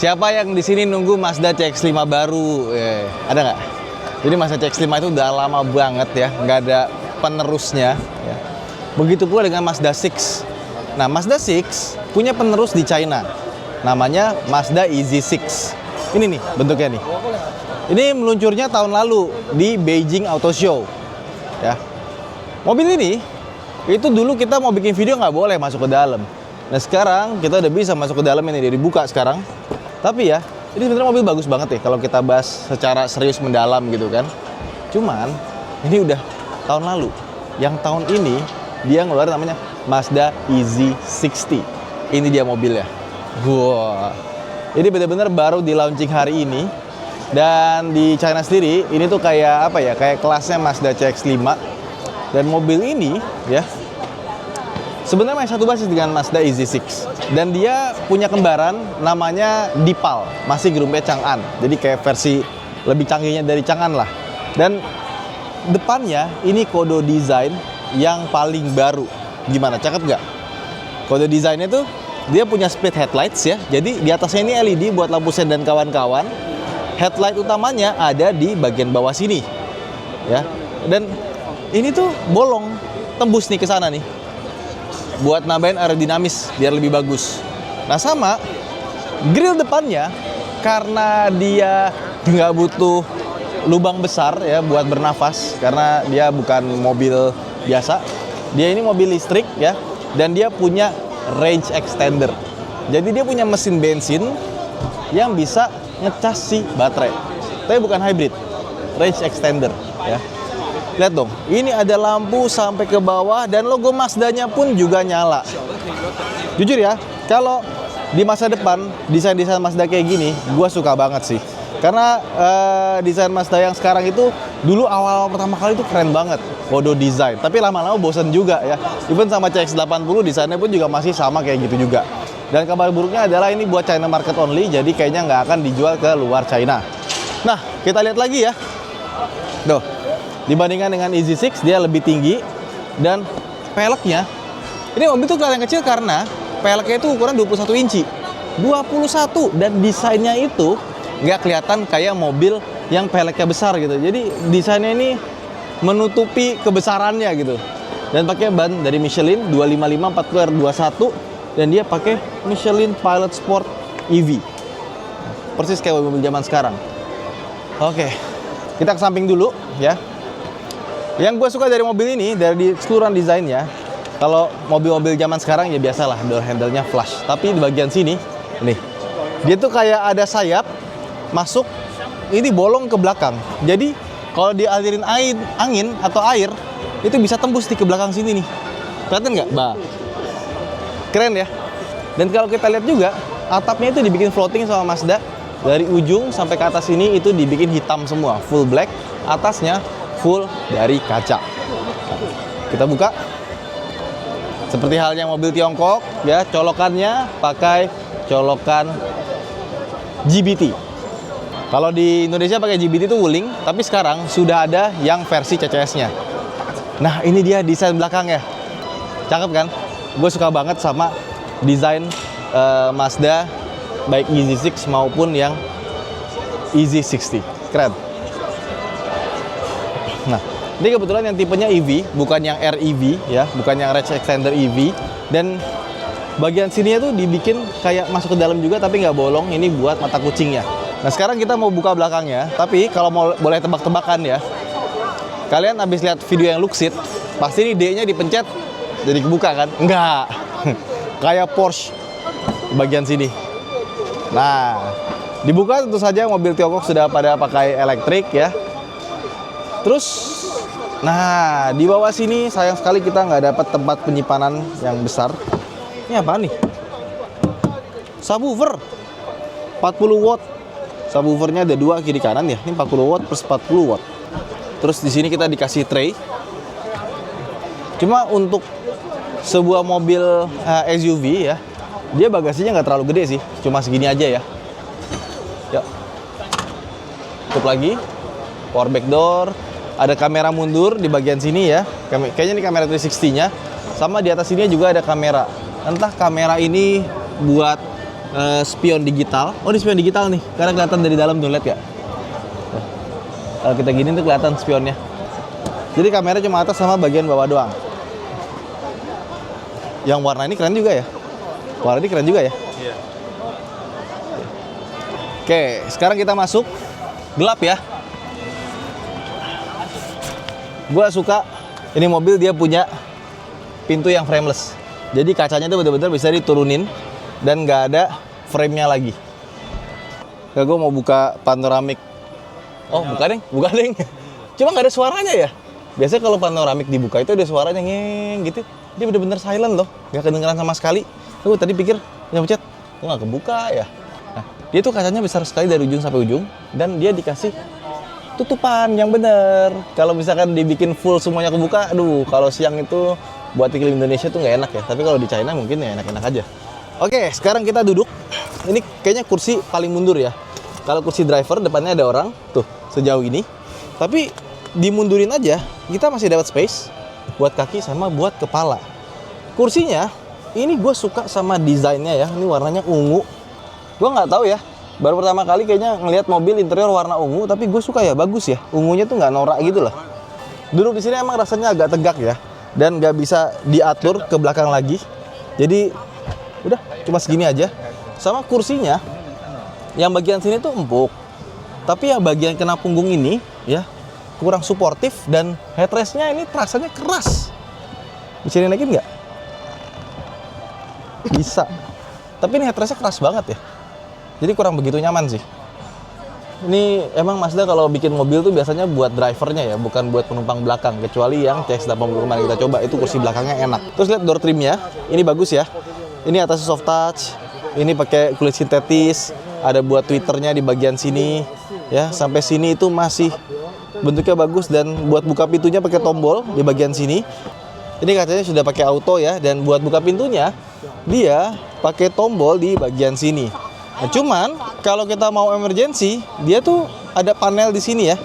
Siapa yang di sini nunggu Mazda CX-5 baru? Ada nggak? Jadi Mazda CX-5 itu udah lama banget ya, nggak ada penerusnya. Ya. Begitu pula dengan Mazda 6. Nah, Mazda 6 punya penerus di China. Namanya Mazda EZ6. Ini nih bentuknya nih. Ini meluncurnya tahun lalu di Beijing Auto Show. Ya. Mobil ini, itu dulu kita mau bikin video nggak boleh masuk ke dalam. Nah sekarang kita udah bisa masuk ke dalam, ini dia dibuka sekarang. Tapi ya, ini sebenarnya mobil bagus banget ya kalau kita bahas secara serius mendalam gitu kan. Cuman, ini udah tahun lalu. Yang tahun ini, dia ngeluarin namanya Mazda EZ60. Ini dia mobilnya. Wah, ini benar-benar baru di launching hari ini. Dan di China sendiri, ini tuh kayak apa ya, kayak kelasnya Mazda CX-5. Dan mobil ini, ya, sebenarnya masih satu basis dengan Mazda EZ6. Dan dia punya kembaran namanya Dipal, masih grupnya Chang'an. Jadi kayak versi lebih canggihnya dari Chang'an lah. Dan depannya ini kode desain yang paling baru. Gimana, cakep nggak? Kode desainnya tuh dia punya split headlights ya. Jadi di atasnya ini LED buat lampu sen dan kawan-kawan. Headlight utamanya ada di bagian bawah sini. Ya. Dan ini tuh bolong, tembus nih ke sana nih. Buat nambahin aerodinamis biar lebih bagus. Nah sama grill depannya, karena dia nggak butuh lubang besar ya buat bernafas, karena dia bukan mobil biasa, dia ini mobil listrik ya, dan dia punya range extender. Jadi dia punya mesin bensin yang bisa ngecas si baterai, tapi bukan hybrid, range extender ya. Lihat dong, ini ada lampu sampai ke bawah dan logo Mazda-nya pun juga nyala. Jujur ya, kalau di masa depan desain-desain Mazda kayak gini, gue suka banget sih. Karena desain Mazda yang sekarang itu dulu awal pertama kali itu keren banget, kode desain. Tapi lama-lama bosen juga ya. Even sama CX-80 desainnya pun juga masih sama kayak gitu juga. Dan kabar buruknya adalah ini buat China market only, jadi kayaknya nggak akan dijual ke luar China. Nah, kita lihat lagi ya. Tuh. Dibandingkan dengan EZ6, dia lebih tinggi. Dan peleknya, ini mobil tuh kelihatan kecil karena peleknya itu ukuran 21 inci. 21, dan desainnya itu nggak kelihatan kayak mobil yang peleknya besar gitu. Jadi desainnya ini menutupi kebesarannya gitu. Dan pakai ban dari Michelin 255 40R21. Dan dia pakai Michelin Pilot Sport EV. Persis kayak mobil zaman sekarang. Oke, kita ke samping dulu ya. Yang gue suka dari mobil ini, dari keseluruhan desainnya, kalau mobil-mobil zaman sekarang ya biasalah door handle-nya flush. Tapi di bagian sini, nih, dia tuh kayak ada sayap masuk, ini bolong ke belakang. Jadi kalau dialirin angin atau air, itu bisa tembus di ke belakang sini nih. Kelihatan nggak? Bah, keren ya. Dan kalau kita lihat juga, atapnya itu dibikin floating sama Mazda. Dari ujung sampai ke atas ini itu dibikin hitam semua, full black. Atasnya full dari kaca. Kita buka. Seperti halnya mobil Tiongkok ya, colokannya pakai colokan GBT. Kalau di Indonesia pakai GBT itu Wuling, tapi sekarang sudah ada yang versi CCS-nya. Nah, ini dia desain belakangnya. Cakep kan? Gue suka banget sama desain Mazda baik EZ6 maupun yang EZ60. Keren. Nah, ini kebetulan yang tipenya EV, bukan yang REV ya, bukan yang range extender EV. Dan bagian sininya tuh dibikin kayak masuk ke dalam juga, tapi nggak bolong. Ini buat mata kucingnya. Nah, sekarang kita mau buka belakangnya, tapi kalau mau boleh tebak-tebakan ya, kalian habis lihat video yang Luxit, pasti ini D-nya dipencet jadi kebuka kan? Enggak, kayak Porsche bagian sini. Nah, dibuka tentu saja mobil Tiongkok sudah pada pakai elektrik ya. Terus, nah di bawah sini sayang sekali kita nggak dapat tempat penyimpanan yang besar. Ini apa nih? Subwoofer 40 watt. Subwoofernya ada dua kiri kanan ya. Ini 40 watt plus 40 watt. Terus di sini kita dikasih tray. Cuma untuk sebuah mobil SUV ya, dia bagasinya nggak terlalu gede sih. Cuma segini aja ya. Yuk. Tutup lagi. Power back door. Ada kamera mundur di bagian sini ya. Kayaknya ini kamera 360-nya. Sama di atas sini juga ada kamera. Entah kamera ini buat spion digital. Oh, ini spion digital nih, karena kelihatan dari dalam tuh, lihat ya. Kalau kita gini tuh kelihatan spionnya. Jadi kameranya cuma atas sama bagian bawah doang. Yang warna ini keren juga ya. Warna ini keren juga ya. Iya. Oke, sekarang kita masuk. Gelap ya. Gua suka ini mobil dia punya pintu yang frameless. Jadi kacanya tuh bener-bener bisa diturunin dan nggak ada frame-nya lagi. Ya, gue mau buka panoramik. Oh, buka deng, buka deng. Cuma nggak ada suaranya ya. Biasanya kalau panoramik dibuka itu ada suaranya ngeng gitu. Dia bener-bener silent loh, nggak kedengeran sama sekali. Gue tadi pikir, ya pencet, kok nggak kebuka ya. Nah, dia tuh kacanya besar sekali dari ujung sampai ujung dan dia dikasih tutupan yang bener. Kalau misalkan dibikin full semuanya kebuka, aduh, kalau siang itu buat iklim Indonesia tuh nggak enak ya. Tapi kalau di China mungkin ya enak-enak aja. Oke, sekarang kita duduk. Ini kayaknya kursi paling mundur ya. Kalau kursi driver depannya ada orang, tuh sejauh ini. Tapi dimundurin aja, kita masih dapat space buat kaki sama buat kepala. Kursinya, ini gue suka sama desainnya ya. Ini warnanya ungu. Gue nggak tahu ya. Baru pertama kali kayaknya ngelihat mobil interior warna ungu, tapi gue suka ya, bagus ya. Ungunya tuh nggak norak gitu loh. Duduk di sini emang rasanya agak tegak ya. Dan nggak bisa diatur ke belakang lagi. Jadi udah cuma segini aja. Sama kursinya yang bagian sini tuh empuk, tapi yang bagian kena punggung ini ya kurang suportif dan headrestnya ini rasanya keras. Bisa dinaikin nggak? Bisa. Tapi ini headrestnya keras banget ya. Jadi kurang begitu nyaman sih. Ini emang Mazda kalau bikin mobil tuh biasanya buat drivernya ya, bukan buat penumpang belakang. Kecuali yang CX-80 kemarin kita coba, itu kursi belakangnya enak. Terus lihat door trimnya, ini bagus ya. Ini atasnya soft touch, ini pakai kulit sintetis, ada buat twitternya di bagian sini, ya sampai sini itu masih bentuknya bagus dan buat buka pintunya pakai tombol di bagian sini. Ini katanya sudah pakai auto ya, dan buat buka pintunya dia pakai tombol di bagian sini. Nah, cuman kalau kita mau emergency, dia tuh ada panel di sini ya.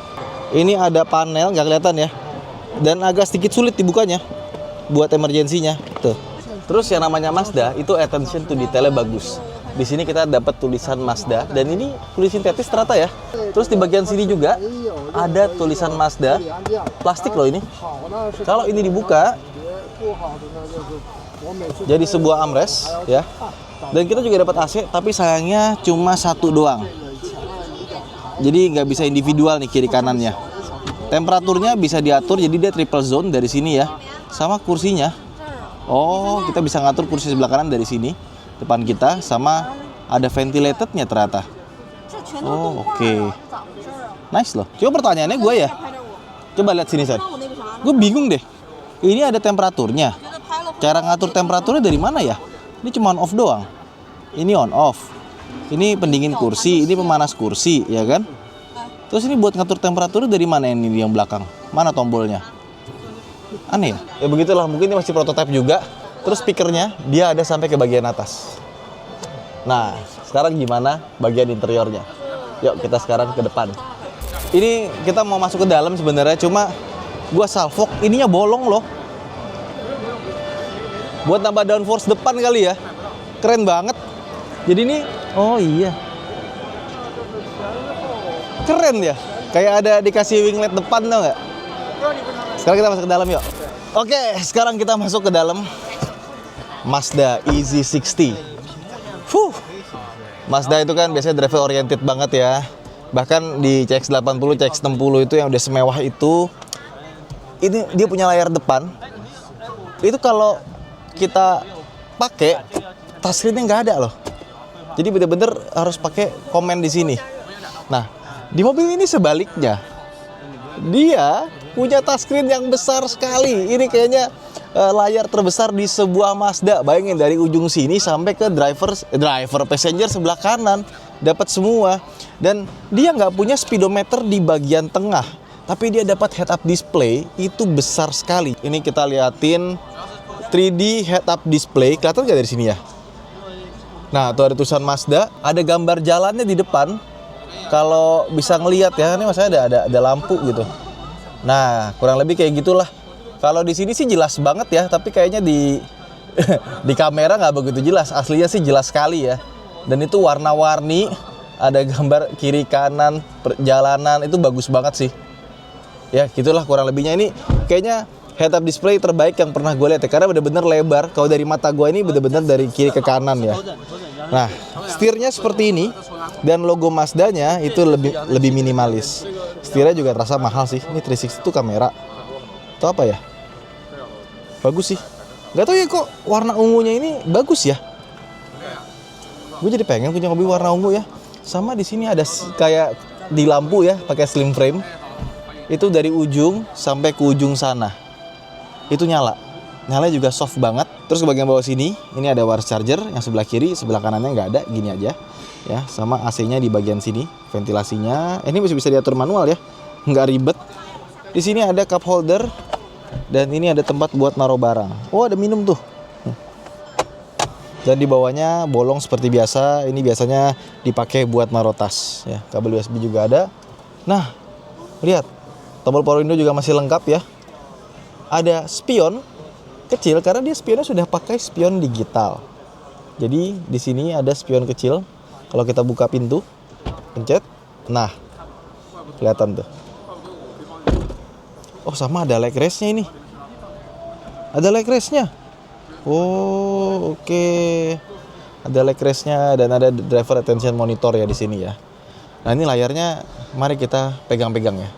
Ini ada panel, nggak kelihatan ya, dan agak sedikit sulit dibukanya buat emergensinya. Tuh. Terus yang namanya Mazda itu attention to detailnya bagus. Di sini kita dapat tulisan Mazda dan ini kulit sintetis ternyata ya. Terus di bagian sini juga ada tulisan Mazda, plastik loh ini. Kalau ini dibuka, jadi sebuah armrest ya. Dan kita juga dapat AC, tapi sayangnya cuma satu doang. Jadi nggak bisa individual nih kiri kanannya. Temperaturnya bisa diatur, jadi dia triple zone dari sini ya. Sama kursinya. Oh, kita bisa ngatur kursi sebelah kanan dari sini, depan kita, sama ada ventilatednya ternyata. Oh, oke. Nice loh. Coba pertanyaannya gue ya. Coba lihat sini, San. Gue bingung deh. Ini ada temperaturnya. Cara ngatur temperaturnya dari mana ya? Ini cuma on off doang. Ini on off. Ini pendingin kursi, ini pemanas kursi, ya kan? Terus ini buat ngatur temperaturnya dari mana ini yang belakang? Mana tombolnya? Aneh ya? Ya begitulah, mungkin ini masih prototipe juga. Terus speakernya dia ada sampai ke bagian atas. Nah, sekarang gimana bagian interiornya? Yuk kita sekarang ke depan. Ini kita mau masuk ke dalam sebenarnya, cuma gua salfok ininya bolong loh. Buat tambah downforce depan kali ya. Keren banget. Jadi ini, oh iya. Keren ya. Kayak ada dikasih winglet depan, tau nggak? Sekarang kita masuk ke dalam yuk. Oke, sekarang kita masuk ke dalam Mazda EZ60. Mazda itu kan biasanya driver oriented banget ya. Bahkan di CX-80, CX-60 itu yang udah semewah itu, ini dia punya layar depan. Itu kalau kita pakai touchscreen-nya nggak ada loh. Jadi bener-bener harus pakai komen di sini. Nah, di mobil ini sebaliknya. Dia punya touchscreen yang besar sekali. Ini kayaknya layar terbesar di sebuah Mazda. Bayangin dari ujung sini sampai ke driver passenger sebelah kanan. Dapat semua. Dan dia nggak punya speedometer di bagian tengah. Tapi dia dapat head-up display itu besar sekali. Ini kita liatin 3D head-up display, kelihatan nggak dari sini ya? Nah, tuh ada tulisan Mazda, ada gambar jalannya di depan. Kalau bisa ngelihat ya, ini maksudnya ada lampu gitu. Nah, kurang lebih kayak gitulah. Kalau di sini sih jelas banget ya, tapi kayaknya di di kamera nggak begitu jelas. Aslinya sih jelas sekali ya. Dan itu warna-warni, ada gambar kiri kanan, perjalanan, itu bagus banget sih. Ya gitulah kurang lebihnya. Ini kayaknya head-up display terbaik yang pernah gue lihat ya, karena bener-bener lebar. Kalau dari mata gue ini bener-bener dari kiri ke kanan ya. Nah, setirnya seperti ini, dan logo Mazdanya itu lebih minimalis. Setirnya juga terasa mahal sih. Ini 360 itu kamera atau apa ya? Bagus sih. Gak tau ya kok warna ungunya ini bagus ya. Gue jadi pengen punya mobil warna ungu ya. Sama di sini ada kayak di lampu ya, pakai slim frame. Itu dari ujung sampai ke ujung sana. Itu nyala. Nyalanya juga soft banget. Terus ke bagian bawah sini, ini ada wireless charger yang sebelah kiri, sebelah kanannya nggak ada, gini aja. Ya, sama AC-nya di bagian sini, ventilasinya. Ini masih bisa diatur manual ya, nggak ribet. Di sini ada cup holder dan ini ada tempat buat naruh barang. Oh, ada minum tuh. Dan di bawahnya bolong seperti biasa. Ini biasanya dipakai buat naruh tas. Ya, kabel USB juga ada. Nah, lihat, tombol power window juga masih lengkap ya. Ada spion kecil karena dia spionnya sudah pakai spion digital. Jadi di sini ada spion kecil. Kalau kita buka pintu, pencet, nah kelihatan tuh. Oh sama ada leg rest-nya ini. Ada leg rest-nya. Oh oke. Ada leg rest-nya dan ada driver attention monitor ya di sini ya. Nah ini layarnya, mari kita pegang-pegang ya.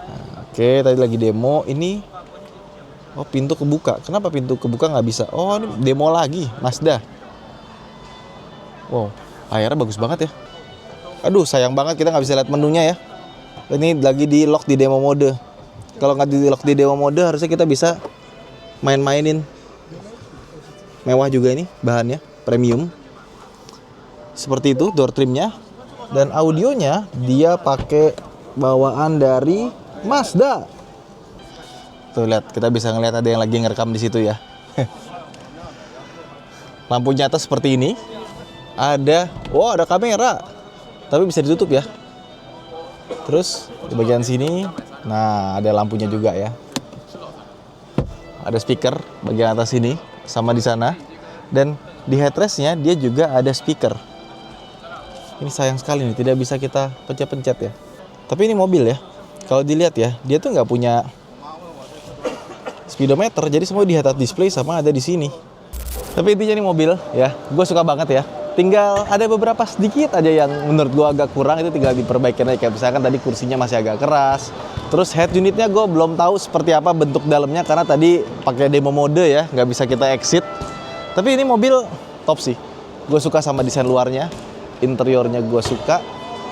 Nah, oke tadi lagi demo ini. Oh pintu kebuka. Kenapa pintu kebuka nggak bisa? Oh ini demo lagi Mazda. Wow, layarnya bagus banget ya. Aduh sayang banget kita nggak bisa lihat menunya ya. Ini lagi di lock di demo mode. Kalau nggak di lock di demo mode harusnya kita bisa main-mainin. Mewah juga ini bahannya, premium. Seperti itu door trimnya. Dan audionya dia pakai bawaan dari Mazda. Tuh lihat, kita bisa ngelihat ada yang lagi ngerekam di situ ya. Lampunya atas seperti ini. Ada kamera. Tapi bisa ditutup ya. Terus di bagian sini, nah ada lampunya juga ya. Ada speaker bagian atas sini sama di sana. Dan di headrestnya dia juga ada speaker. Ini sayang sekali nih, tidak bisa kita pencet-pencet ya. Tapi ini mobil ya. Kalau dilihat ya, dia tuh nggak punya speedometer, jadi semua di head-up display sama ada di sini. Tapi intinya ini mobil ya, gue suka banget ya. Tinggal ada beberapa sedikit aja yang menurut gue agak kurang, itu tinggal diperbaiki aja. Kayak misalkan tadi kursinya masih agak keras. Terus head unitnya gue belum tahu seperti apa bentuk dalamnya karena tadi pakai demo mode ya, nggak bisa kita exit. Tapi ini mobil top sih. Gue suka sama desain luarnya, interiornya gue suka.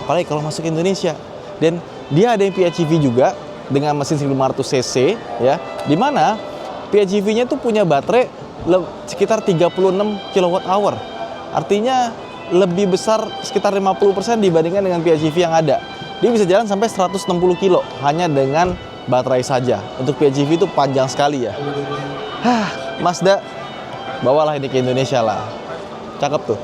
Apalagi kalau masuk Indonesia. Dan dia ada yang PHEV juga dengan mesin 1500 cc ya, dimana PHEV-nya tuh punya baterai sekitar 36 kWh. Artinya lebih besar sekitar 50% dibandingkan dengan PHEV yang ada. Dia bisa jalan sampai 160 kilo hanya dengan baterai saja. Untuk PHEV itu panjang sekali ya. Mazda, bawalah ini ke Indonesia lah. Cakep tuh.